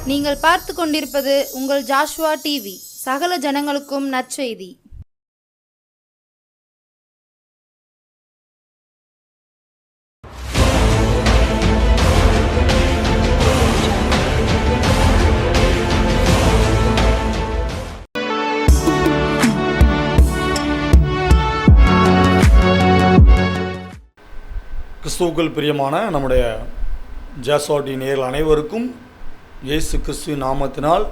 நீங்கள் பார்த்து கொண்டிருப்பது உங்கள் ஜாஷுவா டிவி. சகல ஜனங்களுக்கும் நற்செய்தி. கிறிஸ்துவுக்குள் பிரியமான நம்முடைய ஜாஸ்வாட்டி நேயர்கள் அனைவருக்கும் இயேசு கிறிஸ்துவின் நாமத்தினால்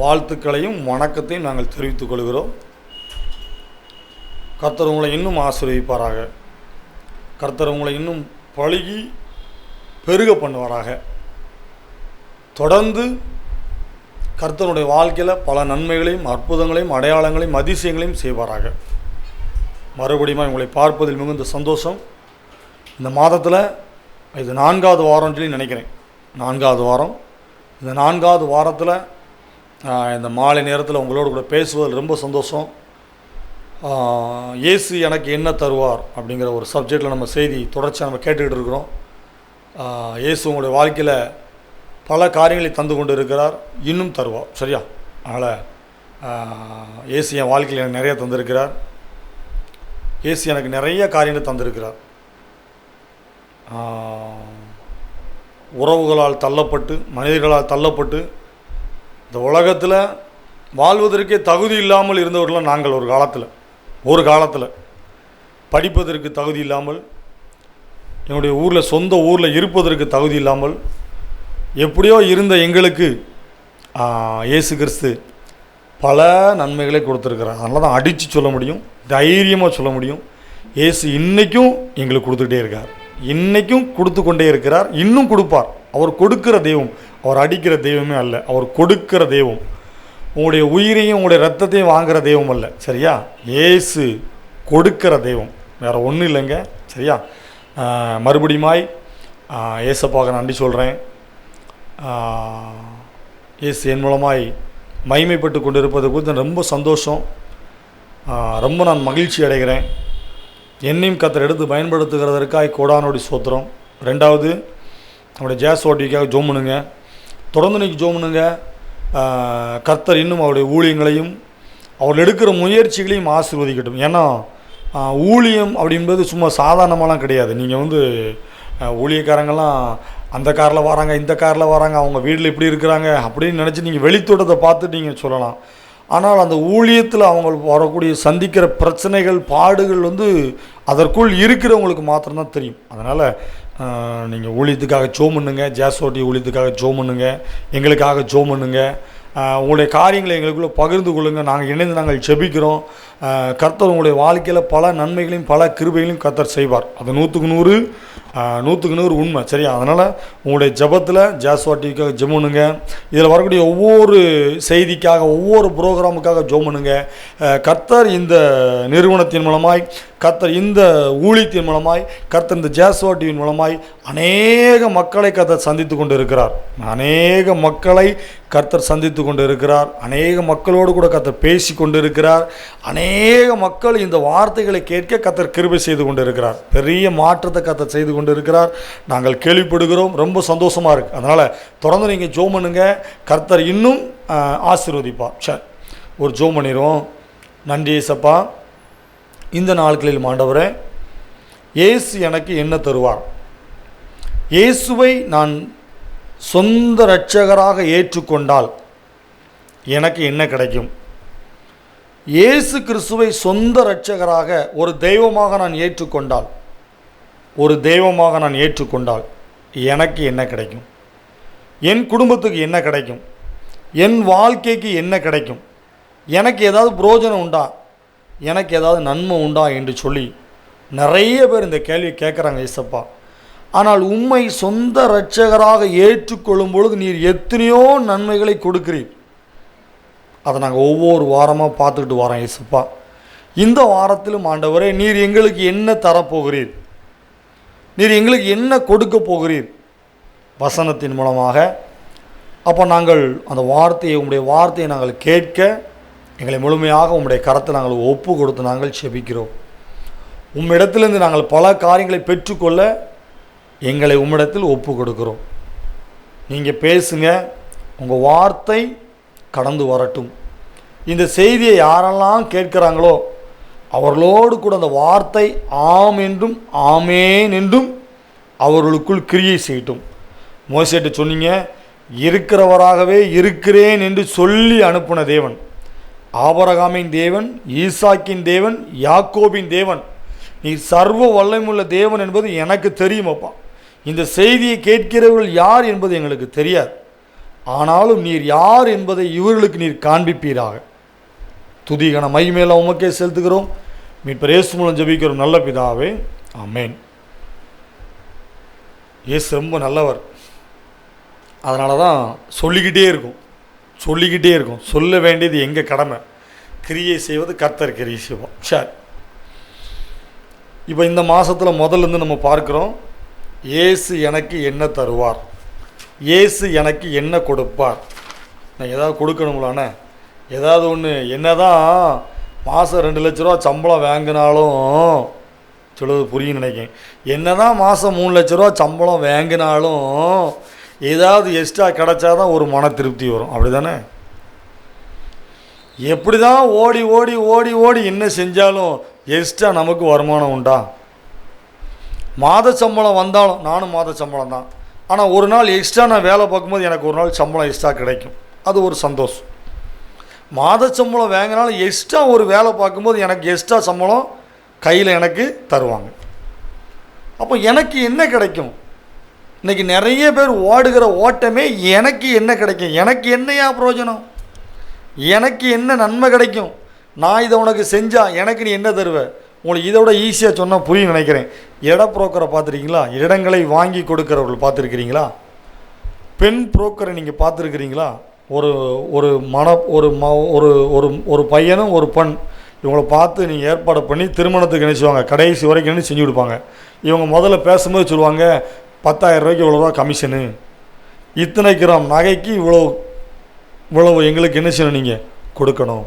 வாழ்த்துக்களையும் வணக்கத்தையும் நாங்கள் தெரிவித்துக் கொள்கிறோம். கர்த்தர் உங்களை இன்னும் ஆசீர்வதிப்பாராக. கர்த்தர் உங்களை இன்னும் பழுகி பெருக பண்ணுவாராக. தொடர்ந்து கர்த்தருடைய வாழ்க்கையில் பல நன்மைகளையும் அற்புதங்களையும் அடையாளங்களையும் அதிசயங்களையும் செய்வாராக. மறுபடியும் உங்களை பார்ப்பதில் மிகுந்த சந்தோஷம். இந்த மாதத்தில் இது 4வது வாரம்னு சொல்லி நினைக்கிறேன். 4வது வாரம். இந்த 4வது வாரத்தில் இந்த மாலை நேரத்தில் உங்களோட கூட பேசுவதில் ரொம்ப சந்தோஷம். இயேசு எனக்கு என்ன தருவார் அப்படிங்கிற ஒரு சப்ஜெக்டில் நம்ம செய்தி தொடர்ச்சியாக நம்ம கேட்டுக்கிட்டு இருக்கிறோம். இயேசு உங்களுடைய வாழ்க்கையில் பல காரியங்களை தந்து கொண்டு இருக்கிறார், இன்னும் தருவார். சரியா? அதனால் இயேசு என் வாழ்க்கையில் எனக்கு நிறைய தந்திருக்கிறார். இயேசு எனக்கு நிறைய காரியங்களை தந்திருக்கிறார். உறவுகளால் தள்ளப்பட்டு, மனிதர்களால் தள்ளப்பட்டு, இந்த உலகத்தில் வாழ்வதற்கே தகுதி இல்லாமல் இருந்தவர்களாம் நாங்கள் ஒரு காலத்தில் படிப்பதற்கு தகுதி இல்லாமல், என்னுடைய ஊரில் சொந்த ஊரில் இருப்பதற்கு தகுதி இல்லாமல் எப்படியோ இருந்த எங்களுக்கு இயேசு கிறிஸ்து பல நன்மைகளை கொடுத்துருக்கிறார். அதனால தான் அடித்து சொல்ல முடியும், தைரியமாக சொல்ல முடியும், இயேசு இன்றைக்கும் எங்களுக்கு கொடுத்துக்கிட்டே இருக்கார். இன்றைக்கும் கொடுத்து கொண்டே இருக்கிறார், இன்னும் கொடுப்பார். அவர் கொடுக்கிற தெய்வம், அவர் அடிக்கிற தெய்வமே அல்ல, அவர் கொடுக்கிற தெய்வம். உங்களுடைய உயிரையும் உங்களுடைய ரத்தத்தையும் வாங்குகிற தெய்வம் அல்ல. சரியா? இயேசு கொடுக்கிற தெய்வம், வேறு ஒன்றும் இல்லைங்க. சரியா? மறுபடியுமாய் இயேசப்பாக நன்றி சொல்கிறேன். இயேசு என் மூலமாய் மகிமைப்பட்டு கொண்டு இருப்பது குறித்து ரொம்ப சந்தோஷம். ரொம்ப நான் மகிழ்ச்சி அடைகிறேன். என்னையும் கர்த்தர் எடுத்து பயன்படுத்துகிறதற்காக கோடானோடி சோத்திரம். 2வது, நம்முடைய ஜாஸ்வாட்டிக்காக ஜோம் பண்ணுங்க. தொடர்ந்து இன்றைக்கி ஜோம் பண்ணுங்க. கர்த்தர் இன்னும் அவருடைய ஊழியங்களையும் அவர் எடுக்கிற முயற்சிகளையும் ஆசீர்வதிக்கட்டும். ஏன்னா ஊழியம் அப்படின்பது சும்மா சாதாரணமாலாம் கிடையாது. நீங்கள் ஊழியக்காரங்கள்லாம் அந்த காரில் வராங்க, இந்த காரில் வராங்க, அவங்க வீட்டில் இப்படி இருக்கிறாங்க அப்படின்னு நினச்சி நீங்கள் வெளித்தோட்டத்தை பார்த்துட்டு நீங்கள் சொல்லலாம். ஆனால் அந்த ஊழியத்தில் அவங்க வரக்கூடிய சந்திக்கிற பிரச்சனைகள், பாடுகள் அதற்குள் இருக்கிறவங்களுக்கு மாத்திரம்தான் தெரியும். அதனால் நீங்கள் ஊழியத்துக்காக ஜோம் பண்ணுங்க, ஜாஸ்வாட்டி ஊழியத்துக்காக ஜோம் பண்ணுங்க, எங்களுக்காக ஜோம் பண்ணுங்க. உங்களுடைய காரியங்களை எங்களுக்குள்ளே பகிர்ந்து கொள்ளுங்கள். நாங்கள் ஜெபிக்கிறோம். கர்த்தர் உங்களுடைய வாழ்க்கையில் பல நன்மைகளையும் பல கிருபைகளையும் கர்த்தர் செய்வார். அது 100க்கு 100 உண்மை. சரியா? அதனால் உங்களுடைய ஜெபத்தில் ஜாஸ்வாட்டிக்காக ஜெபம் பண்ணுங்க. இதில் வரக்கூடிய ஒவ்வொரு செய்திக்காக, ஒவ்வொரு ப்ரோக்ராமுக்காக ஜெபம் பண்ணுங்க. கர்த்தர் இந்த நிறுவனத்தின் மூலமாய், கர்த்தர் இந்த ஊழியத்தின் மூலமாய், கர்த்தர் இந்த ஜாஸ்வாட்டியின் மூலமாய் அநேக மக்களை கர்த்தர் சந்தித்து கொண்டு இருக்கிறார். அநேக மக்களை கர்த்தர் சந்தித்து கொண்டு இருக்கிறார். அநேக மக்களோடு கூட கர்த்தர் பேசி கொண்டு இருக்கிறார். அநேக மக்கள் இந்த வார்த்தைகளை கேட்க கர்த்தர் கிருபை செய்து கொண்டு இருக்கிறார். பெரிய மாற்றத்தை கர்த்தர் செய்து கொண்டு இருக்கிறார். நாங்கள் கேள்விப்படுகிறோம். ரொம்ப சந்தோஷமாக இருக்குது. அதனால் தொடர்ந்து நீங்கள் ஜோம் பண்ணுங்க. கர்த்தர் இன்னும் ஆசீர்வதிப்பார். சரி, ஒரு ஜோம் பண்ணிடுவோம். நன்றி இயேசப்பா. இந்த நாட்களில் ஆண்டவரே, இயேசு எனக்கு என்ன தருவார்? இயேசுவை நான் சொந்த இரட்சகராக ஏற்றுக்கொண்டால் எனக்கு என்ன கிடைக்கும்? இயேசு கிறிஸ்துவை சொந்த இரட்சகராக ஒரு தெய்வமாக நான் ஏற்றுக்கொண்டால் எனக்கு என்ன கிடைக்கும்? என் குடும்பத்துக்கு என்ன கிடைக்கும்? என் வாழ்க்கைக்கு என்ன கிடைக்கும்? எனக்கு ஏதாவது பிரயோஜனம் உண்டா? எனக்கு ஏதாவது நன்மை உண்டா என்று சொல்லி நிறைய பேர் இந்த கேள்வி கேட்குறாங்க இயேசப்பா. ஆனால் உம்மை சொந்த இரட்சகராக ஏற்றுக்கொள்ளும் பொழுது நீர் எத்தனையோ நன்மைகளை கொடுக்கிறீர். அதை நாங்கள் ஒவ்வொரு வாரமாக பார்த்துக்கிட்டு வரோம் இயேசப்பா. இந்த வாரத்திலும் ஆண்டவரே, நீர் எங்களுக்கு என்ன தரப்போகிறீர்? நீர் எங்களுக்கு என்ன கொடுக்க போகிறீர் வசனத்தின் மூலமாக? அப்போ நாங்கள் அந்த உம்முடைய வார்த்தையை நாங்கள் கேட்க எங்களை முழுமையாக உம்முடைய கரத்தை நாங்கள் ஒப்பு கொடுத்து நாங்கள் செபிக்கிறோம். உம்மிடத்திலிருந்து நாங்கள் பல காரியங்களை பெற்றுக்கொள்ள எங்களை உம்மிடத்தில் ஒப்பு கொடுக்கிறோம். நீங்கள் பேசுங்க, உங்கள் வார்த்தை கடந்து வரட்டும். இந்த செய்தியை யாரெல்லாம் கேட்குறாங்களோ அவர்களோடு கூட அந்த வார்த்தை ஆம் என்றும் ஆமேன் என்றும் அவர்களுக்குள் கிரியை செய்யட்டும். மோசேட்ட சொன்னீங்க, இருக்கிறவராகவே இருக்கிறேன் என்று சொல்லி அனுப்பின தேவன், ஆபிரகாமின் தேவன், ஈசாக்கின் தேவன், யாக்கோபின் தேவன், நீ சர்வ வல்லமையுள்ள தேவன் என்பது எனக்கு தெரியுமப்பா. இந்த செய்தியை கேட்கிறவர்கள் யார் என்பது எங்களுக்கு தெரியாது. ஆனாலும் நீர் யார் என்பதை இவர்களுக்கு நீர் காண்பிப்பீராக. துதிகன மகிமையில உமக்கே செலுத்துகிறோம். மீட்பர் இயேசு மூலம் ஜெபிக்கிறோம் நல்ல பிதாவே, ஆமென். இயேசு ரொம்ப நல்லவர். அதனால தான் சொல்லிக்கிட்டே இருக்கும். சொல்ல வேண்டியது எங்கள் கடமை, கிரியை செய்வது கர்த்தர் கிரியை செய்வோம். சரி, இப்போ இந்த மாதத்தில் முதல்லேருந்து நம்ம பார்க்குறோம், இயேசு எனக்கு என்ன தருவார், இயேசு எனக்கு என்ன கொடுப்பார். நான் ஏதாவது கொடுக்கணுங்களாண்ணே, ஏதாவது ஒன்று. என்ன தான் மாதம் 2 லட்ச ரூபா சம்பளம் வாங்கினாலும், சொல்லுவது புரியும் நினைக்கிறேன், என்ன தான் மாதம் 3 லட்ச ரூபா சம்பளம் வாங்கினாலும் ஏதாவது எக்ஸ்ட்ரா கிடச்சாதான் ஒரு மன திருப்தி வரும். அப்படி தானே? எப்படி தான் ஓடி ஓடி ஓடி ஓடி என்ன செஞ்சாலும் எக்ஸ்ட்ரா நமக்கு வருமானம் உண்டா? மாத சம்பளம் வந்தாலும், நானும் மாத சம்பளம் தான், ஆனால் ஒரு நாள் எக்ஸ்ட்ரா நான் வேலை பார்க்கும்போது எனக்கு ஒரு நாள் சம்பளம் எக்ஸ்ட்ரா கிடைக்கும், அது ஒரு சந்தோஷம். மாத சம்பளம் வாங்கினாலும் எக்ஸ்ட்ரா ஒரு வேலை பார்க்கும்போது எனக்கு எக்ஸ்ட்ரா சம்பளம் கையில் எனக்கு தருவாங்க. அப்போ எனக்கு என்ன கிடைக்கும்? இன்றைக்கி நிறைய பேர் ஓடுகிற ஓட்டமே எனக்கு என்ன கிடைக்கும், எனக்கு என்னையா பிரயோஜனம், எனக்கு என்ன நன்மை கிடைக்கும், நான் இதை உனக்கு செஞ்சால் எனக்கு நீ என்ன தருவ. உங்களுக்கு இதை விட ஈஸியாக சொன்னால் புரியும் நினைக்கிறேன். இட புரோக்கரை பார்த்துருக்கீங்களா? இடங்களை வாங்கி கொடுக்குறவர்கள் பார்த்துருக்கிறீங்களா? பெண் புரோக்கரை நீங்கள் பார்த்துருக்கிறீங்களா? ஒரு ஒரு மன ஒரு ஒரு ஒரு ஒரு பையனும் ஒரு பெண், இவங்களை பார்த்து நீங்கள் ஏற்பாடு பண்ணி திருமணத்துக்கு நினைச்சுவாங்க, கடைசி வரைக்கும் என்ன செஞ்சு கொடுப்பாங்க. இவங்க முதல்ல பேசும்போது சொல்லுவாங்க, 10,000 ரூபாய்க்கு இவ்வளோவா கமிஷனு, இத்தனை கிராம் நகைக்கு இவ்வளவு எங்களுக்கு என்ன செய்யணும், நீங்கள் கொடுக்கணும்.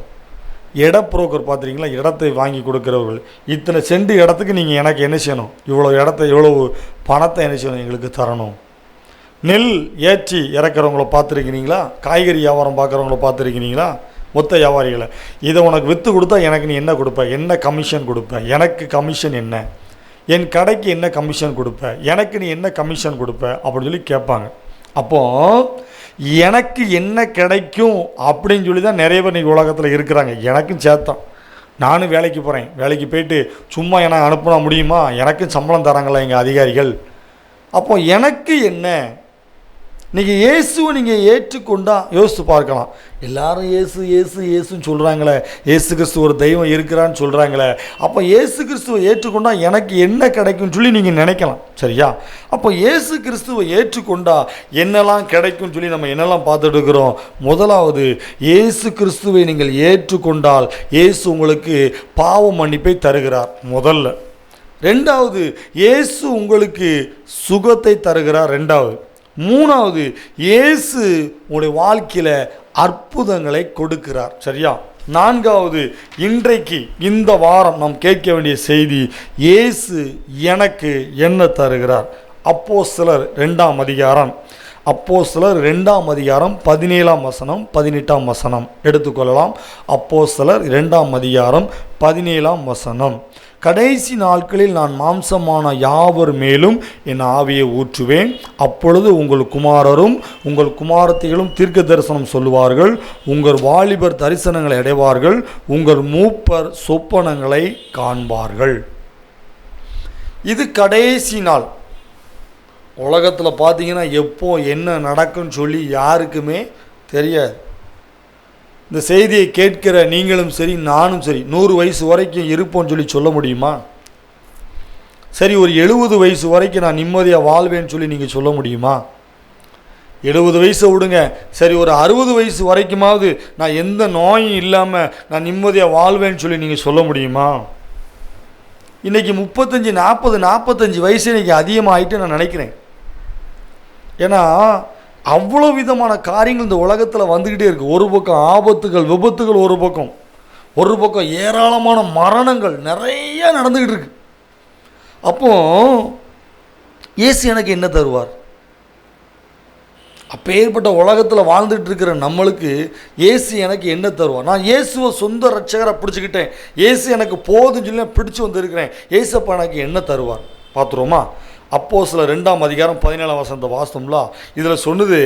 இட புரோக்கர் பார்த்துருக்கீங்களா? இடத்தை வாங்கி கொடுக்குறவர்கள், இத்தனை சென்ட் இடத்துக்கு நீங்கள் எனக்கு என்ன செய்யணும், இவ்வளவு பணத்தை என்ன செய்யணும், எங்களுக்கு தரணும். நெல் ஏற்றி இறக்குறவங்கள பார்த்துருக்கிறீங்களா? காய்கறி வியாபாரம் பார்க்குறவங்கள பார்த்துருக்கிறீங்களா? மொத்த வியாபாரிகளை, இதை உனக்கு விற்று கொடுத்தா எனக்கு நீ என்ன கொடுப்ப, என்ன கமிஷன் கொடுப்ப, எனக்கு கமிஷன் என்ன, என் கடைக்கு என்ன கமிஷன் கொடுப்ப, எனக்கு நீ என்ன கமிஷன் கொடுப்ப அப்படின்னு சொல்லி கேட்பாங்க. அப்போது எனக்கு என்ன கிடைக்கும் அப்படின்னு சொல்லி தான் நிறைய பேர் இன்றைக்கி உலகத்தில் இருக்கிறாங்க. எனக்கும் சேர்த்தான், நானும் வேலைக்கு போகிறேன், வேலைக்கு போயிட்டு சும்மா எனக்கு அனுப்பினா முடியுமா, எனக்கும் சம்பளம் தராங்களா எங்கள் அதிகாரிகள். அப்போ எனக்கு என்ன, இன்றைக்கி இயேசுவை நீங்கள் ஏற்றுக்கொண்டா யோசித்து பார்க்கலாம். எல்லாரும் இயேசு இயேசு இயேசுன்னு சொல்கிறாங்களே, இயேசு கிறிஸ்து ஒரு தெய்வம் இருக்கிறான்னு சொல்கிறாங்களே, அப்போ இயேசு கிறிஸ்துவை ஏற்றுக்கொண்டா எனக்கு என்ன கிடைக்கும்னு சொல்லி நீங்கள் நினைக்கலாம். சரியா? அப்போ இயேசு கிறிஸ்துவை ஏற்றுக்கொண்டா என்னெல்லாம் கிடைக்கும்னு சொல்லி நம்ம என்னெல்லாம் பார்த்துட்டு இருக்கிறோம். முதலாவது, இயேசு கிறிஸ்துவை நீங்கள் ஏற்றுக்கொண்டால் இயேசு உங்களுக்கு பாவ மன்னிப்பை தருகிறார் முதல்ல. ரெண்டாவது, இயேசு உங்களுக்கு சுகத்தை தருகிறார். ரெண்டாவது. மூணாவது, இயேசு உங்களுடைய வாழ்க்கையில் அற்புதங்களை கொடுக்கிறார். சரியா? நான்காவது, இன்றைக்கு இந்த வாரம் நாம் கேட்க வேண்டிய செய்தி, இயேசு எனக்கு என்ன தருகிறார். அப்போஸ்தலர் 2ஆம் அதிகாரம், அப்போஸ்தலர் 2ஆம் அதிகாரம் 17ஆம் வசனம் 18ஆம் வசனம் எடுத்துக்கொள்ளலாம். அப்போஸ்தலர் 2ஆம் அதிகாரம் 17ஆம் வசனம். கடைசி நாட்களில் நான் மாம்சமான யாவர் மேலும் என் ஆவியை ஊற்றுவேன், அப்பொழுது உங்கள் குமாரரும் உங்கள் குமாரத்திகளும் தீர்க்க தரிசனம் சொல்லுவார்கள், உங்கள் வாலிபர் தரிசனங்களை அடைவார்கள், உங்கள் மூப்பர் சொப்பனங்களை காண்பார்கள். இது கடைசி நாள். உலகத்தில் பார்த்தீங்கன்னா எப்போ என்ன நடக்கும்னு சொல்லி யாருக்குமே தெரியாது. இந்த செய்தியை கேட்கிற நீங்களும் சரி, நானும் சரி, 100 வயசு வரைக்கும் இருப்போம்னு சொல்லி சொல்ல முடியுமா? சரி, ஒரு 70 வயசு வரைக்கும் நான் நிம்மதியாக வாழ்வேன்னு சொல்லி நீங்கள் சொல்ல முடியுமா? 70 வயசை விடுங்க, சரி ஒரு 60 வயசு வரைக்குமாவது நான் எந்த நோயும் இல்லாமல் நான் நிம்மதியாக வாழ்வேன்னு சொல்லி நீங்கள் சொல்ல முடியுமா? இன்றைக்கி 35, 40, 45 வயசு இன்றைக்கி அதிகமாகிட்டு நான் நினைக்கிறேன். ஏன்னா அவ்வளோ விதமான காரியங்கள் இந்த உலகத்தில் வந்துக்கிட்டே இருக்குது. ஒரு பக்கம் ஆபத்துகள், விபத்துகள், ஒரு பக்கம் ஏராளமான மரணங்கள் நிறைய நடந்துக்கிட்டு இருக்கு. அப்போ இயேசு எனக்கு என்ன தருவார்? அப்பேற்பட்ட உலகத்தில் வாழ்ந்துட்டு இருக்கிற நம்மளுக்கு இயேசு எனக்கு என்ன தருவார்? நான் இயேசுவை சொந்த ரட்சகரை பிடிச்சிக்கிட்டேன், இயேசு எனக்கு போதுன்னு சொல்லி நான் பிடிச்சி வந்திருக்கிறேன், இயேசப்பா எனக்கு என்ன தருவார் பார்த்துருவோமா? அப்போஸ்தலர் 2:17 வாசம்ல இதில் சொன்னது,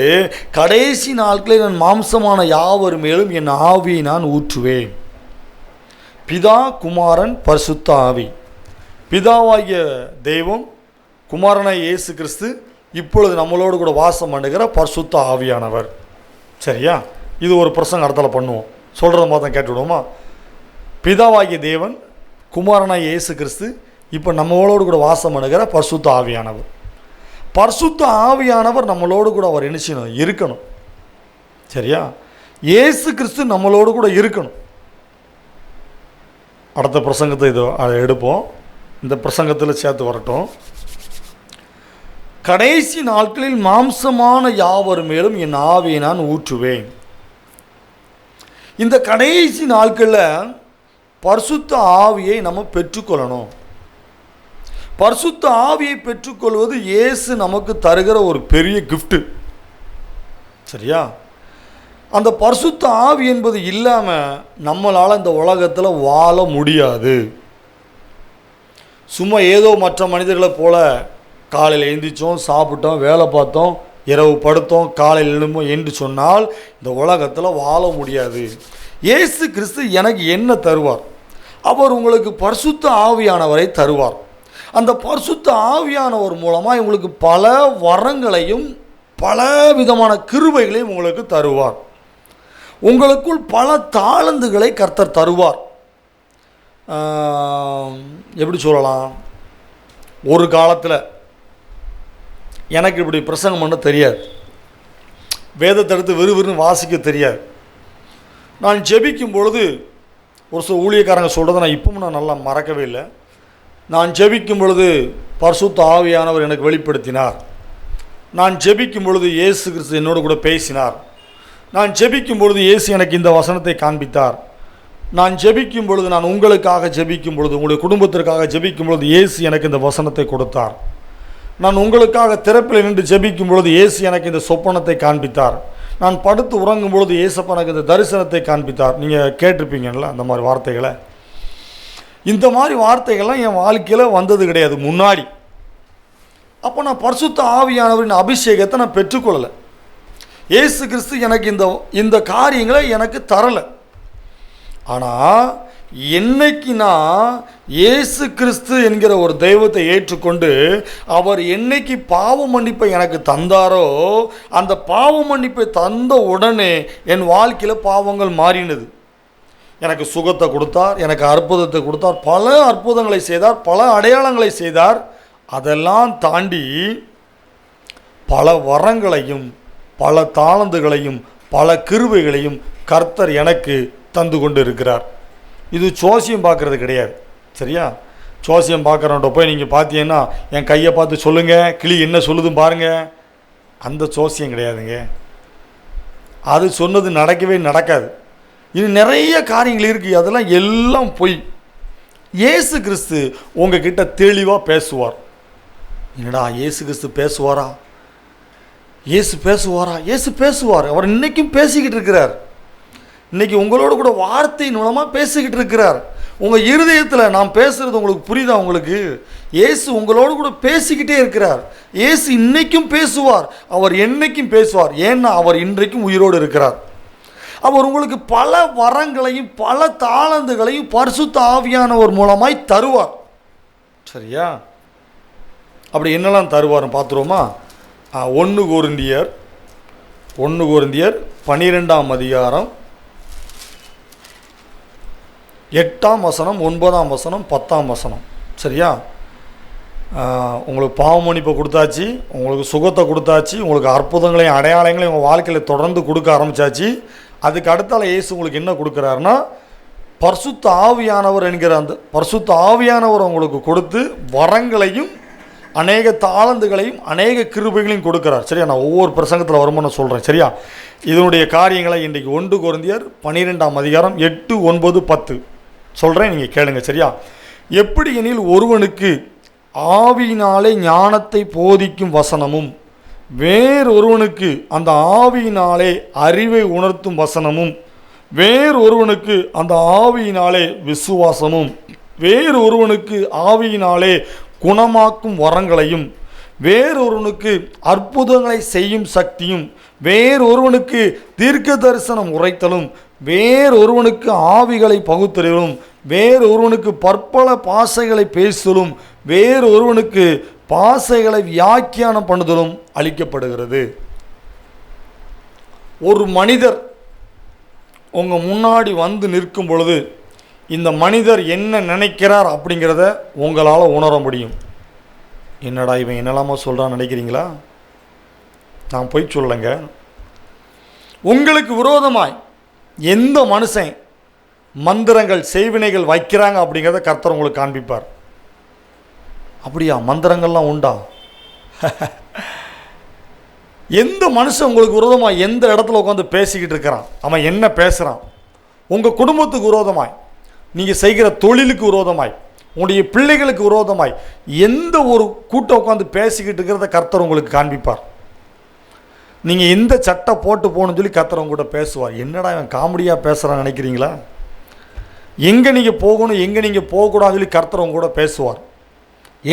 கடைசி நாட்களில் நான் மாம்சமான யாவர் மேலும் என் ஆவியை நான் ஊற்றுவேன். பிதா, குமாரன், பரிசுத்த ஆவி. பிதாவாகிய தெய்வம், குமாரனாய் இயேசு கிறிஸ்து, இப்பொழுது நம்மளோடு கூட வாசம் பண்ணுகிற பரிசுத்த ஆவியானவர். சரியா? இது ஒரு பிரசங்க இடத்துல பண்ணுவோம், சொல்கிறத மாதிரி கேட்டுவிடுவோமா? பிதாவாகிய தேவன், குமாரனாய் இயேசு கிறிஸ்து, இப்போ நம்மளோடு கூட வாசம் பண்ணுகிற பரிசுத்த ஆவியானவர். பரிசுத்த ஆவியானவர் நம்மளோடு கூட அவர் என்ன செய்யணும்? இருக்கணும். சரியா? இயேசு கிறிஸ்து நம்மளோடு கூட இருக்கணும். அடுத்த பிரசங்கத்தை அதை எடுப்போம், இந்த பிரசங்கத்தில் சேர்த்து வரட்டும். கடைசி நாட்களில் மாம்சமான யாவர் மேலும் என் ஆவியை நான் ஊற்றுவேன். இந்த கடைசி நாட்களில் பரிசுத்த ஆவியை நம்ம பெற்றுக்கொள்ளணும். பரிசுத்த ஆவியை பெற்றுக்கொள்வது இயேசு நமக்கு தருகிற ஒரு பெரிய கிஃப்ட்டு. சரியா? அந்த பரிசுத்த ஆவி என்பது இல்லாமல் நம்மளால் இந்த உலகத்தில் வாழ முடியாது. சும்மா ஏதோ மற்ற மனிதர்களை போல காலையில் எழுந்திரிச்சோம், சாப்பிட்டோம், வேலை பார்த்தோம், இரவு படுத்தோம், காலையில் எழும்போம் என்று சொன்னால் இந்த உலகத்தில் வாழ முடியாது. இயேசு கிறிஸ்து எனக்கு என்ன தருவார்? அவர் உங்களுக்கு பரிசுத்த ஆவியானவரை தருவார். அந்த பரிசுத்த ஆவியானவர் மூலமாக உங்களுக்கு பல வரங்களையும் பல விதமான கிருபைகளையும் உங்களுக்கு தருவார். உங்களுக்குள் பல தாளந்துகளை கர்த்தர் தருவார். எப்படி சொல்லலாம்? ஒரு காலத்தில் எனக்கு இப்படி பிரசங்கம் பண்ண தெரியாது, வேதத்தை எடுத்து விறுவிறுன்னு வாசிக்க தெரியாது. நான் ஜெபிக்கும் பொழுது ஒரு சில ஊழியக்காரங்க சொல்கிறத நான் இப்பவும் நான் நல்லா மறக்கவே இல்லை. நான் ஜெபிக்கும் பொழுது பரிசுத்த ஆவியானவர் எனக்கு வெளிப்படுத்தினார். நான் ஜெபிக்கும் பொழுது இயேசு கிறிஸ்து என்னோடு கூட பேசினார். நான் ஜெபிக்கும் பொழுது இயேசு எனக்கு இந்த வசனத்தை காண்பித்தார். நான் ஜெபிக்கும் பொழுது, நான் உங்களுக்காக ஜெபிக்கும் பொழுது, உங்களுடைய குடும்பத்திற்காக ஜெபிக்கும் பொழுது இயேசு எனக்கு இந்த வசனத்தை கொடுத்தார். நான் உங்களுக்காக திறப்பில் நின்று ஜெபிக்கும் பொழுது இயேசு எனக்கு இந்த சொப்பனத்தை காண்பித்தார். நான் படுத்து உறங்கும் பொழுது இயேசப்பா எனக்கு இந்த தரிசனத்தை காண்பித்தார். நீங்கள் கேட்டிருப்பீங்கல்ல அந்த மாதிரி வார்த்தைகளை. இந்த மாதிரி வார்த்தைகள்லாம் என் வாழ்க்கையில் வந்தது கிடையாது முன்னாடி. அப்போ நான் பரிசுத்த ஆவியானவரின் அபிஷேகத்தை நான் பெற்றுக்கொள்ளலை. இயேசு கிறிஸ்து எனக்கு இந்த காரியங்களை எனக்கு தரலை. ஆனால் என்னைக்கு நான் இயேசு கிறிஸ்து என்கிற ஒரு தெய்வத்தை ஏற்றுக்கொண்டு அவர் என்னைக்கு பாவ மன்னிப்பை எனக்கு தந்தாரோ, அந்த பாவ மன்னிப்பை தந்த உடனே என் வாழ்க்கையில் பாவங்கள் மாறினது. எனக்கு சுகத்தை கொடுத்தார், எனக்கு அற்புதத்தை கொடுத்தார், பல அற்புதங்களை செய்தார், பல அடையாளங்களை செய்தார். அதெல்லாம் தாண்டி பல வரங்களையும் பல தாளந்துகளையும் பல கிருபைகளையும் கர்த்தர் எனக்கு தந்து கொண்டு இருக்கிறார். இது ஜோசியம் பார்க்குறது கிடையாது. சரியா? ஜோசியம் பார்க்குறவன்ட்ட போய் நீங்கள் பார்த்தீங்கன்னா என் கையை பார்த்து சொல்லுங்கள், கிளி என்ன சொல்லுதுன்னு பாருங்கள், அந்த ஜோசியம் கிடையாதுங்க. அது சொன்னது நடக்கவே நடக்காது. இது நிறைய காரியங்கள் இருக்குது, அதெல்லாம் எல்லாம் பொய். இயேசு கிறிஸ்து உங்ககிட்ட தெளிவாக பேசுவார். என்னடா இயேசு கிறிஸ்து பேசுவாரா? இயேசு பேசுவாரா? இயேசு பேசுவார். அவர் இன்றைக்கும் பேசிக்கிட்டு இருக்கிறார். இன்றைக்கி உங்களோட கூட வார்த்தையின் மூலமாக பேசிக்கிட்டு இருக்கிறார். உங்கள் இருதயத்தில் நான் பேசுகிறது உங்களுக்கு புரியுதா? உங்களுக்கு இயேசு உங்களோடு கூட பேசிக்கிட்டே இருக்கிறார். இயேசு இன்றைக்கும் பேசுவார், அவர் என்னைக்கும் பேசுவார். ஏன்னா அவர் இன்றைக்கும் உயிரோடு இருக்கிறார். அவர் உங்களுக்கு பல வரங்களையும் பல தாளந்துகளையும் பரிசுத்த ஆவியானவர் மூலமாய் தருவார். சரியா? அப்படி என்னெல்லாம் தருவார்னு பார்த்துருவோமா? 1 கொரிந்தியர் 12ஆம் அதிகாரம் 8ஆம் வசனம் 9ஆம் வசனம் 10ஆம் வசனம். சரியா? உங்களுக்கு பாவ மன்னிப்பை கொடுத்தாச்சு, உங்களுக்கு சுகத்தை கொடுத்தாச்சு, உங்களுக்கு அற்புதங்களையும் அடையாளங்களையும் உங்கள் வாழ்க்கையில் தொடர்ந்து கொடுக்க ஆரம்பித்தாச்சு. அதுக்கு அடுத்தால இயேசு உங்களுக்கு என்ன கொடுக்குறாருன்னா பரிசுத்த ஆவியானவர் என்கிற அந்த பரிசுத்த ஆவியானவர் உங்களுக்கு கொடுத்து வரங்களையும் அநேக தாளந்துகளையும் அநேக கிருபைகளையும் கொடுக்குறார். சரியா? நான் ஒவ்வொரு பிரசங்கத்தில் வருமானம் சொல்கிறேன். சரியா? இதனுடைய காரியங்களை இன்றைக்கு 1 கொரிந்தியர் 12ஆம் அதிகாரம் 8, 9, 10 சொல்கிறேன், நீங்கள் கேளுங்க. சரியா? எப்படி எனில் ஒருவனுக்கு ஆவியினாலே ஞானத்தை போதிக்கும் வசனமும் வேறொருவனுக்கு அந்த ஆவியினாலே அறிவை உணர்த்தும் வசனமும், வேறொருவனுக்கு அந்த ஆவியினாலே விசுவாசமும், வேறொருவனுக்கு ஆவியினாலே குணமாக்கும் வரங்களையும், வேறொருவனுக்கு அற்புதங்களை செய்யும் சக்தியும், வேறொருவனுக்கு தீர்க்க தரிசனம் உரைத்தலும், வேறொருவனுக்கு ஆவிகளை பகுத்தறிவலும், வேறொருவனுக்கு பற்பல பாசைகளை பேசுதலும், வேறொருவனுக்கு பாசைகளை வியாக்கியானம் பண்ணுதலும் அளிக்கப்படுகிறது. ஒரு மனிதர் உங்கள் முன்னாடி வந்து நிற்கும் பொழுது இந்த மனிதர் என்ன நினைக்கிறார் அப்படிங்கிறத உங்களால் உணர முடியும். என்னடா இவன் என்னெல்லாமா சொல்கிறான்னு நினைக்கிறீங்களா? நான் போய் சொல்லலைங்க. உங்களுக்கு விரோதமாய் எந்த மனுஷன் மந்திரங்கள் செய்வினைகள் வைக்கிறாங்க அப்படிங்கிறத கர்த்தர் உங்களுக்கு காண்பிப்பார். அப்படியா? மந்திரங்கள்லாம் உண்டா? எந்த மனுஷன் உங்களுக்கு விரோதமாய் எந்த இடத்துல உட்காந்து பேசிக்கிட்டு இருக்கிறான், அவன் என்ன பேசுகிறான், உங்கள் குடும்பத்துக்கு விரோதமாய், நீங்கள் செய்கிற தொழிலுக்கு விரோதமாய், உங்களுடைய பிள்ளைகளுக்கு விரோதமாய் எந்த ஒரு கூட்டம் உட்காந்து பேசிக்கிட்டு இருக்கிறத கர்த்தர் உங்களுக்கு காண்பிப்பார். நீங்கள் எந்த சட்டை போட்டு போகணும்னு சொல்லி கர்த்தர் உங்கள்கிட்ட பேசுவார். என்னடா இவன் காமெடியாக பேசுகிறான்னு நினைக்கிறீங்களா? எங்கே நீங்கள் போகணும், எங்கே நீங்கள் போகக்கூடாதுன்னு சொல்லி கர்த்தர் உங்களோட பேசுவார்.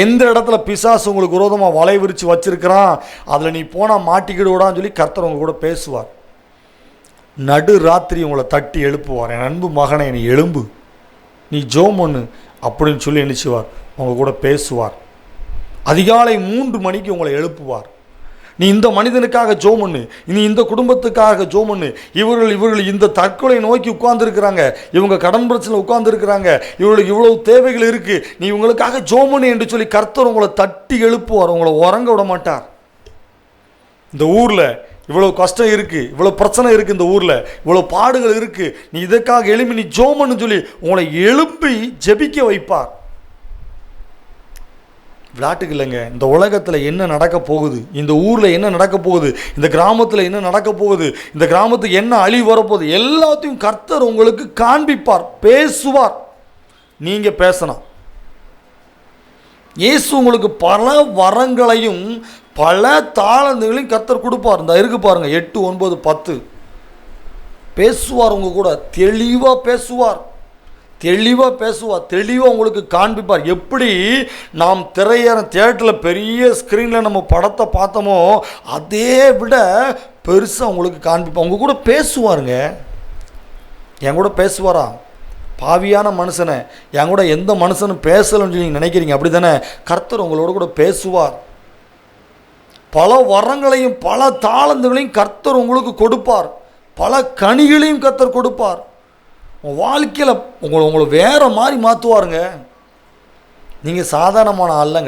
எந்த இடத்துல பிசாசு உங்களுக்கு விரோதமாக வலை விரித்து வச்சிருக்கிறான், அதில் நீ போனால் மாட்டிக்கிடு விடான்னு சொல்லி கர்த்தர் உங்க கூட பேசுவார். நடு ராத்திரி உங்களை தட்டி எழுப்புவார். என் அன்பு மகனை, நீ எழும்பு, நீ ஜோம் ஒன்று அப்படின்னு சொல்லி நினைச்சுவார். உங்கள் கூட பேசுவார். அதிகாலை 3 மணிக்கு உங்களை எழுப்புவார். நீ இந்த மனிதனுக்காக ஜோம் பண்ணு, நீ இந்த குடும்பத்துக்காக ஜோம் பண்ணு, இவர்கள் இந்த தற்கொலை நோக்கி உட்கார்ந்துருக்கிறாங்க, இவங்க கடன் பிரச்சனை உட்கார்ந்துருக்கிறாங்க, இவர்களுக்கு இவ்வளவு தேவைகள் இருக்குது, நீ இவங்களுக்காக ஜோம் பண்ணு என்று சொல்லி கர்த்தர் உங்களை தட்டி எழுப்புவார். உங்களை உறங்க விட மாட்டார். இந்த ஊரில் இவ்வளோ கஷ்டம் இருக்குது, இவ்வளோ பிரச்சனை இருக்குது, இந்த ஊரில் இவ்வளோ பாடுகள் இருக்குது, நீ இதற்காக எழுப்பி நீ ஜோம் பண்ணு சொல்லி உங்களை எழுப்பி ஜெபிக்க வைப்பார். விளையாட்டுக்கு இல்லைங்க. இந்த உலகத்தில் என்ன நடக்க போகுது, இந்த ஊரில் என்ன நடக்க போகுது, இந்த கிராமத்தில் என்ன நடக்க போகுது, இந்த கிராமத்துக்கு என்ன அழிவு வரப்போகுது, எல்லாத்தையும் கர்த்தர் உங்களுக்கு காண்பிப்பார், பேசுவார். நீங்கள் பேசணும். இயேசு உங்களுக்கு பல வரங்களையும் பல தாளந்துகளையும் கர்த்தர் கொடுப்பார். இந்த இருக்கு பாருங்க, 8, 9, 10 பேசுவார். உங்க கூட தெளிவாக பேசுவார், தெளிவாக உங்களுக்கு காண்பிப்பார். எப்படி நாம் தியேட்டரில் பெரிய ஸ்க்ரீனில் நம்ம படத்தை பார்த்தோமோ அதே விட பெருசாக உங்களுக்கு காண்பிப்பார். உங்க கூட பேசுவாருங்க. என் கூட பேசுவாரா? பாவியான மனுஷனை என் கூட எந்த மனுஷனும் பேசலன்னு சொல்லி நீங்கள் நினைக்கிறீங்க, அப்படி தானே? கர்த்தர் உங்களோட கூட பேசுவார். பல வரங்களையும் பல தாளந்துகளையும் கர்த்தர் உங்களுக்கு கொடுப்பார். பல கனிகளையும் கர்த்தர் கொடுப்பார். உங்கள் வாழ்க்கையில் உங்களை வேறு மாதிரி மாற்றுவாருங்க. நீங்கள் சாதாரணமான ஆள்லாம்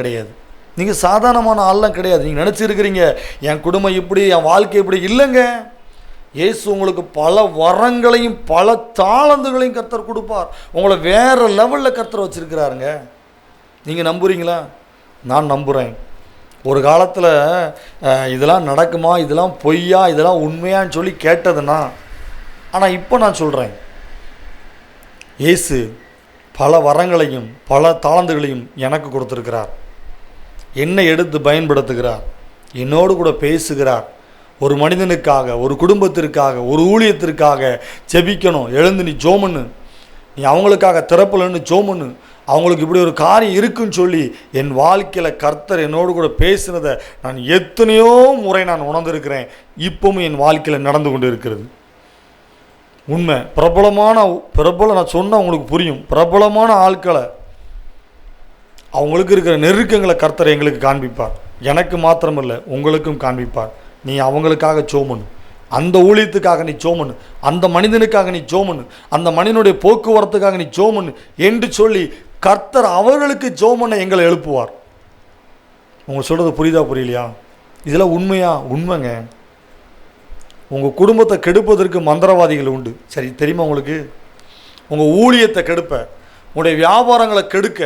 கிடையாது. நீங்கள் நினச்சிருக்கிறீங்க என் குடும்பம் இப்படி, என் வாழ்க்கை இப்படி. இல்லைங்க. இயேசு உங்களுக்கு பல வரங்களையும் பல தாளந்துகளையும் கர்த்தர் கொடுப்பார். உங்களை வேறு லெவலில் கர்த்தர் வச்சுருக்கிறாருங்க. நீங்கள் நம்புறீங்களா? நான் நம்புகிறேன். ஒரு காலத்தில் இதெல்லாம் நடக்குமா, இதெல்லாம் பொய்யா, இதெல்லாம் உண்மையான்னு சொல்லி கேட்டதுன்னா, ஆனால் இப்போ நான் சொல்கிறேன், இயேசு பல வரங்களையும் பல தாளந்துகளையும் எனக்கு கொடுத்துருக்கிறார். என்னை எடுத்து பயன்படுத்துகிறார், என்னோடு கூட பேசுகிறார். ஒரு மனிதனுக்காக, ஒரு குடும்பத்திற்காக, ஒரு ஊழியத்திற்காக ஜெபிக்கணும், எழுந்து நீ ஜோமனு, நீ அவங்களுக்காக திறப்பலன்னு ஜோமனு, அவங்களுக்கு இப்படி ஒரு காரியம் இருக்குன்னு சொல்லி என் வாழ்க்கையில் கர்த்தர் என்னோடு கூட பேசினதை நான் எத்தனையோ முறை நான் உணர்ந்திருக்கிறேன். இப்பவும் என் வாழ்க்கையில் நடந்து கொண்டு இருக்கிறது. உண்மை. பிரபல நான் சொன்னால் உங்களுக்கு புரியும். பிரபலமான ஆட்களை, அவங்களுக்கு இருக்கிற நெருக்கங்களை கர்த்தர் எங்களுக்கு காண்பிப்பார். எனக்கு மாத்திரமில்லை, உங்களுக்கும் காண்பிப்பார். நீ அவங்களுக்காக ஜோமனு, அந்த ஊழியத்துக்காக நீ ஜோமனு, அந்த மனிதனுக்காக நீ ஜோமனு, அந்த மனிதனுடைய போக்குவரத்துக்காக நீ ஜோமனு என்று சொல்லி கர்த்தர் அவர்களுக்கு ஜோமனை எங்களை எழுப்புவார். உங்களுக்கு சொல்கிறது புரியுதா புரியலையா? இதெல்லாம் உண்மையா? உண்மைங்க. உங்கள் குடும்பத்தை கெடுப்பதற்கு மந்திரவாதிகள் உண்டு. சரி, தெரியுமா உங்களுக்கு? உங்கள் ஊழியத்தை கெடுப்ப, உங்களுடைய வியாபாரங்களை கெடுக்க,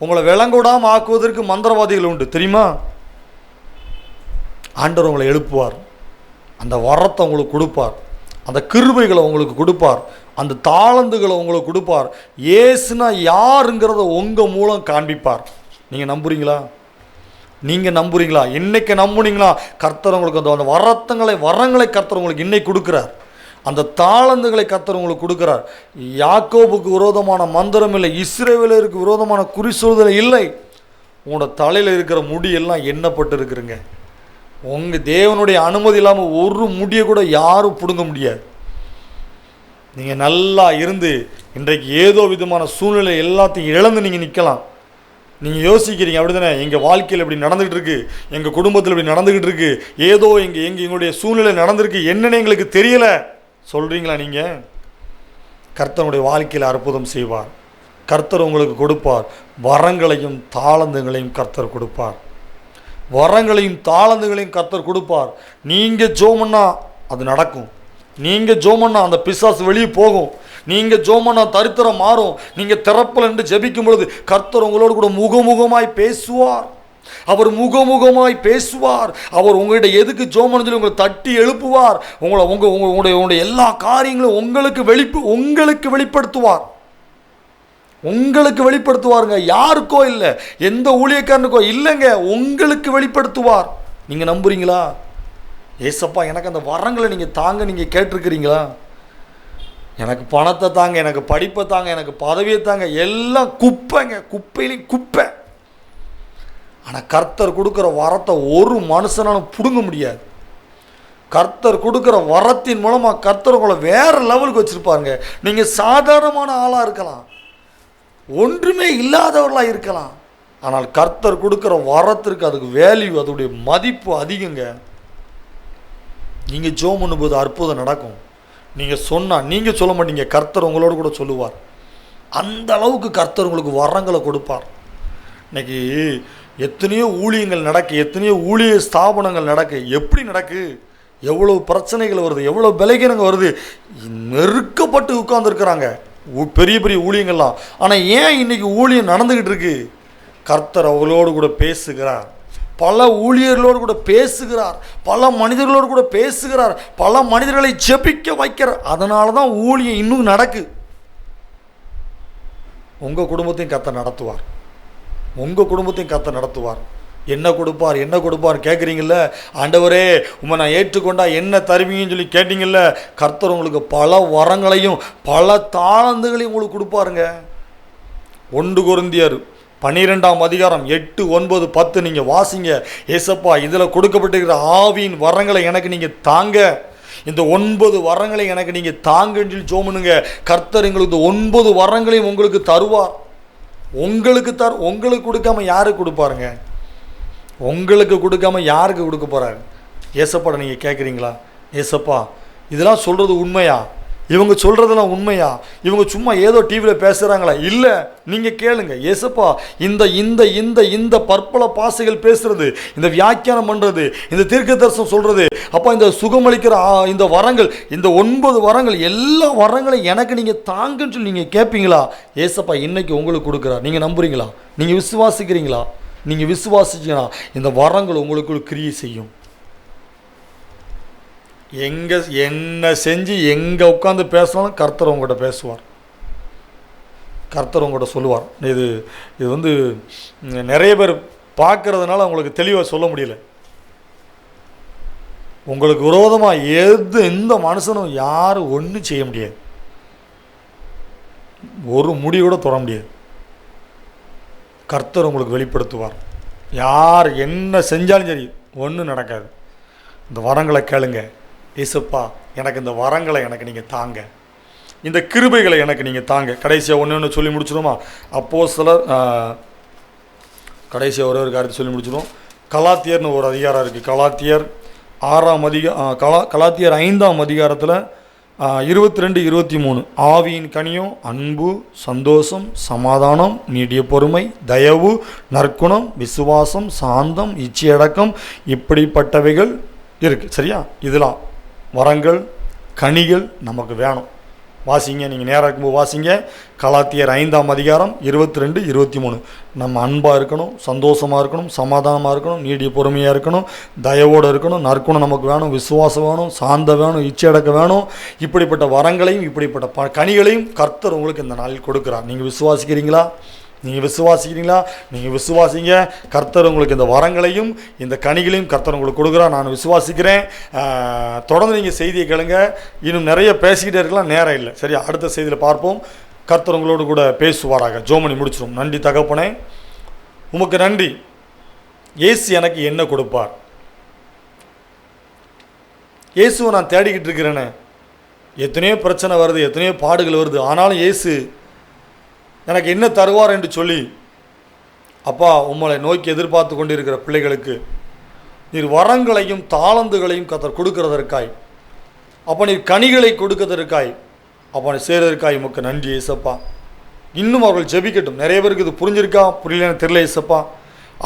உங்களை விளங்கூடாமல் ஆக்குவதற்கு மந்திரவாதிகள் உண்டு. தெரியுமா? ஆண்டவர் உங்களை எழுப்புவார். அந்த வரத்தை உங்களுக்கு கொடுப்பார், அந்த கிருபைகளை உங்களுக்கு கொடுப்பார், அந்த தாளந்துகளை உங்களுக்கு கொடுப்பார். இயேசுனா யாருங்கிறத உங்கள் மூலம் காண்பிப்பார். நீங்கள் நம்புறீங்களா? நீங்கள் நம்புறீங்களா? இன்னைக்கு நம்புனீங்களா? கர்த்தர் உங்களுக்கு அந்த வரங்களை கர்த்தர் உங்களுக்கு இன்னைக்கு கொடுக்குறார். அந்த தாளந்துகளை கர்த்தர் உங்களுக்கு கொடுக்குறார். யாக்கோபுக்கு விரோதமான மந்திரம் இல்லை, இஸ்ரவேலருக்கு விரோதமான குறி சொல்லுதல் இல்லை. உங்களோட தலையில் இருக்கிற முடி எல்லாம் எண்ணப்பட்டு இருக்குதுங்க. உங்கள் தேவனுடைய அனுமதி இல்லாமல் ஒரு முடியை கூட யாரும் பிடுங்க முடியாது. நீங்கள் நல்லா இருந்து இன்றைக்கு ஏதோ விதமான சூழ்நிலை எல்லாத்தையும் இழந்து நீங்கள் நிற்கலாம். நீங்கள் யோசிக்கிறீங்க, அப்படி தானே, எங்கள் வாழ்க்கையில் இப்படி நடந்துக்கிட்டு இருக்கு, எங்கள் குடும்பத்தில் இப்படி நடந்துக்கிட்டு இருக்கு, ஏதோ எங்களுடைய சூழ்நிலை நடந்திருக்கு, என்னன்னு எங்களுக்கு தெரியலை சொல்கிறீங்களா? நீங்கள் கர்த்தருடைய வாழ்க்கையில் அற்புதம் செய்வார். கர்த்தர் உங்களுக்கு கொடுப்பார். வரங்களையும் தாளந்துகளையும் கர்த்தர் கொடுப்பார். வரங்களையும் தாளந்துகளையும் கர்த்தர் கொடுப்பார். நீங்கள் ஜோமன்னா அது நடக்கும். நீங்கள் ஜோமன்னா அந்த பிசாசு வெளியே போகும். நீங்கள் ஜோமன்னா தரித்திரம் மாறும். நீங்கள் திறப்பல் என்று ஜெபிக்கும் பொழுது கர்த்தர் உங்களோடு கூட முகமுகமாய் பேசுவார். அவர் முகமுகமாய் பேசுவார். அவர் உங்கள்கிட்ட எதுக்கு ஜோமன்னு சொல்லி உங்களை தட்டி எழுப்புவார். உங்களுடைய எல்லா காரியங்களும் உங்களுக்கு வெளிப்படுத்துவார். உங்களுக்கு வெளிப்படுத்துவாருங்க. யாருக்கோ இல்லை, எந்த ஊழியக்காரனுக்கோ இல்லைங்க, உங்களுக்கு வெளிப்படுத்துவார். நீங்கள் நம்புறீங்களா? ஏசப்பா எனக்கு அந்த வரங்களை நீங்கள் தாங்க, நீங்கள் கேட்டிருக்கிறீங்களா? எனக்கு பணத்தை தாங்க, எனக்கு படிப்பை தாங்க, எனக்கு பதவியை தாங்க, எல்லாம் குப்பைங்க, குப்பையிலையும் குப்பை. ஆனால் கர்த்தர் கொடுக்குற வரத்தை ஒரு மனுஷனாலும் பிடுங்க முடியாது. கர்த்தர் கொடுக்குற வரத்தின் மூலமாக கர்த்தர் உங்களை வேறு லெவலுக்கு வச்சுருப்பாருங்க. நீங்கள் சாதாரணமான ஆளாக இருக்கலாம், ஒன்றுமே இல்லாதவர்களாக இருக்கலாம், ஆனால் கர்த்தர் கொடுக்குற வரத்திற்கு அதுக்கு வேல்யூ, அதோடைய மதிப்பு அதிகங்க. நீங்கள் ஜோம் பண்ணும்போது அற்புதம் நடக்கும். நீங்கள் சொன்னால், நீங்கள் சொல்ல மாட்டீங்க, கர்த்தர் உங்களோடு கூட சொல்லுவார். அந்த அளவுக்கு கர்த்தர் உங்களுக்கு வரங்களை கொடுப்பார். இன்றைக்கி எத்தனையோ ஊழியங்கள் நடக்கு, எத்தனையோ ஊழிய ஸ்தாபனங்கள் நடக்கு. எப்படி நடக்கு? எவ்வளோ பிரச்சனைகள் வருது, எவ்வளோ பலகீனங்கள் வருது, நெருக்கப்பட்டு உட்கார்ந்துருக்குறாங்க பெரிய பெரிய ஊழியங்கள்லாம். ஆனால் ஏன் இன்றைக்கி ஊழியம் நடந்துக்கிட்டு இருக்கு? கர்த்தர் அவங்களோடு கூட பேசுகிறார். பல ஊழியர்களோடு கூட பேசுகிறார். பல மனிதர்களோடு கூட பேசுகிறார். பல மனிதர்களை ஜெபிக்க வைக்கிறார். அதனால தான் ஊழியம் இன்னும் நடக்கு. உங்கள் குடும்பத்தையும் கர்த்தர் நடத்துவார். உங்கள் குடும்பத்தையும் கர்த்தர் நடத்துவார். என்ன கொடுப்பார், என்ன கொடுப்பார் கேட்குறீங்கள? ஆண்டவரே உம்மை நான் ஏற்றுக்கொண்டா என்ன தருவீங்கன்னு சொல்லி கேட்டீங்கல்ல, கர்த்தர் உங்களுக்கு பல வரங்களையும் பல தாளந்துகளையும் உங்களுக்கு கொடுப்பாருங்க. 1 கொரிந்தியர் 12ஆம் அதிகாரம் 8, 9, 10 நீங்கள் வாசிங்க. ஏசப்பா இதில் கொடுக்கப்பட்டிருக்கிற ஆவியின் வரங்களை எனக்கு நீங்கள் தாங்க, இந்த 9 வரங்களை எனக்கு நீங்கள் தாங்கன்னு சொல்லி ஜோமனுங்க. கர்த்தர் எங்களுக்கு 9 வரங்களையும் உங்களுக்கு தருவார். உங்களுக்கு கொடுக்காம யாருக்கு கொடுப்பாருங்க? உங்களுக்கு கொடுக்காம யாருக்கு கொடுக்க போகிறாரு? ஏசப்பாட நீங்கள் கேட்குறீங்களா? ஏசப்பா இதெல்லாம் சொல்கிறது உண்மையா? இவங்க சொல்கிறதெல்லாம் உண்மையா? இவங்க சும்மா ஏதோ டிவியில் பேசுகிறாங்களா? இல்லை, நீங்கள் கேளுங்க. ஏசப்பா இந்த இந்த இந்த இந்த பற்பல பாசைகள் பேசுகிறது, இந்த வியாக்கியானம் பண்ணுறது, இந்த தீர்க்க தரிசனம் சொல்கிறது, அப்போ இந்த சுகமளிக்கிற இந்த வரங்கள், இந்த 9 வரங்கள், எல்லா வரங்களையும் எனக்கு நீங்கள் தாங்கன்னு சொல்லி நீங்கள் கேட்பீங்களா? ஏசப்பா இன்னைக்கு உங்களுக்கு கொடுக்குறார். நீங்கள் நம்புறீங்களா? நீங்கள் விசுவாசிக்கிறீங்களா? நீங்கள் விசுவாசிச்சீங்கன்னா இந்த வரங்கள் உங்களுக்குள் கிரியை செய்யும். என்ன செஞ்சு எங்கே உட்காந்து பேசினாலும் கர்த்தர் உங்கள்கிட்ட பேசுவார். கர்த்தர் உங்கள்கிட்ட சொல்லுவார். இது வந்து நிறைய பேர் பார்க்கறதுனால உங்களுக்கு தெளிவாக சொல்ல முடியல. உங்களுக்கு விரோதமாக எந்த மனுஷனும் யாரும் ஒன்றும் செய்ய முடியாது. ஒரு முடி கூட தொட முடியாது. கர்த்தர் உங்களுக்கு வெளிப்படுத்துவார். யார் என்ன செஞ்சாலும் சரி ஒன்றும் நடக்காது. இந்த வரங்களை கேளுங்க. ஏசப்பா எனக்கு இந்த வரங்களை எனக்கு நீங்கள் தாங்க, இந்த கிருபைகளை எனக்கு நீங்கள் தாங்க. கடைசியாக ஒன்று சொல்லி முடிச்சிடுமா? அப்போஸ்தலர் கடைசியாக ஒரு காரியத்தை சொல்லி முடிச்சிடும். கலாத்தியர்னு ஒரு அதிகாரம் இருக்குது. கலாத்தியர் 5ஆம் அதிகாரத்தில் 22, 23 ஆவியின் கனியும் அன்பு, சந்தோஷம், சமாதானம், நீடிய பொறுமை, தயவு, நற்குணம், விசுவாசம், சாந்தம், இச்சையடக்கம், இப்படிப்பட்டவைகள் இருக்குது. சரியா? இதெல்லாம் வரங்கள், கனிகள் நமக்கு வேணும். வாசிங்க, நீங்கள் நேராக இருக்கும்போது வாசிங்க. கலாத்தியர் 5ஆம் அதிகாரம் 22, 23. நம்ம அன்பாக இருக்கணும், சந்தோஷமாக இருக்கணும், சமாதானமாக இருக்கணும், நீடிய பொறுமையாக இருக்கணும், தயவோடு இருக்கணும், நற்குணம் நமக்கு வேணும், விசுவாசம் வேணும், சாந்தம் வேணும், இச்சையடக்க வேணும். இப்படிப்பட்ட வரங்களையும் இப்படிப்பட்ட கனிகளையும் கர்த்தர் உங்களுக்கு இந்த நாளில் கொடுக்குறார். நீங்கள் விசுவாசிக்கிறீங்களா? நீங்கள் விசுவாசிக்கிறீங்களா? நீங்கள் விசுவாசிங்க. கர்த்தர் உங்களுக்கு இந்த வரங்களையும் இந்த கனிகளையும் கர்த்தர் உங்களுக்கு கொடுக்குறார். நான் விசுவாசிக்கிறேன். தொடர்ந்து நீங்கள் செய்தியை கேளுங்க. இன்னும் நிறைய பேசிக்கிட்டே இருக்கலாம், நேரம் இல்லை. சரியா, அடுத்த செய்தியில் பார்ப்போம். கர்த்தர் உங்களோடு கூட பேசுவாராக. ஜோமணி முடிச்சிடும். நன்றி தகப்பனே, உமக்கு நன்றி. இயேசு எனக்கு என்ன கொடுப்பார்? இயேசுவை நான் தேடிக்கிட்டு இருக்கிறேனே. எத்தனையோ பிரச்சனை வருது, எத்தனையோ பாடுகள் வருது. ஆனாலும் இயேசு எனக்கு என்ன தருவார் என்று சொல்லி அப்பா உம்மை நோக்கி எதிர்பார்த்து கொண்டிருக்கிற பிள்ளைகளுக்கு நீர் வரங்களையும் தாளந்துகளையும் கர்த்தர் கொடுக்கிறதற்காய், அப்போ நீர் கனிகளை கொடுக்கிறதற்காய், அப்போ செய்கிறதற்காய் உமக்கு நன்றி ஏசப்பா. இன்னும் அவர்கள் ஜெபிக்கட்டும். நிறைய பேருக்கு இது புரிஞ்சிருக்கா புரியலன்னு தெரியல ஏசப்பா.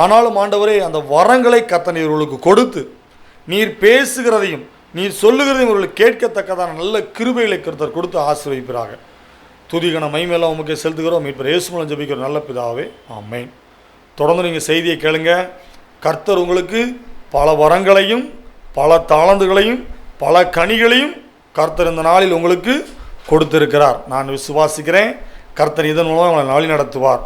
ஆனாலும் ஆண்டவரே, அந்த வரங்களை கர்த்தர் இவர்களுக்கு கொடுத்து நீர் பேசுகிறதையும் நீர் சொல்லுகிறதையும் இவர்கள் கேட்கத்தக்கதான நல்ல கிருபைகளை கர்த்தர் கொடுத்து ஆசீர்வதிப்பீராக. துதிகன மகிமையெல்லாம் உமக்கு செலுத்துகிறோம். மீட்பர் இயேசு மூலம் ஜெபிக்கிற நல்ல பிதாவே, ஆமென். தொடர்ந்து நீங்கள் செய்தியை கேளுங்க. கர்த்தர் உங்களுக்கு பல வரங்களையும் பல தாளந்துகளையும் பல கனிகளையும் கர்த்தர் இந்த நாளில் உங்களுக்கு கொடுத்திருக்கிறார். நான் விசுவாசிக்கிறேன். கர்த்தர் இதன் மூலம் உங்களை நாளி நடத்துவார்.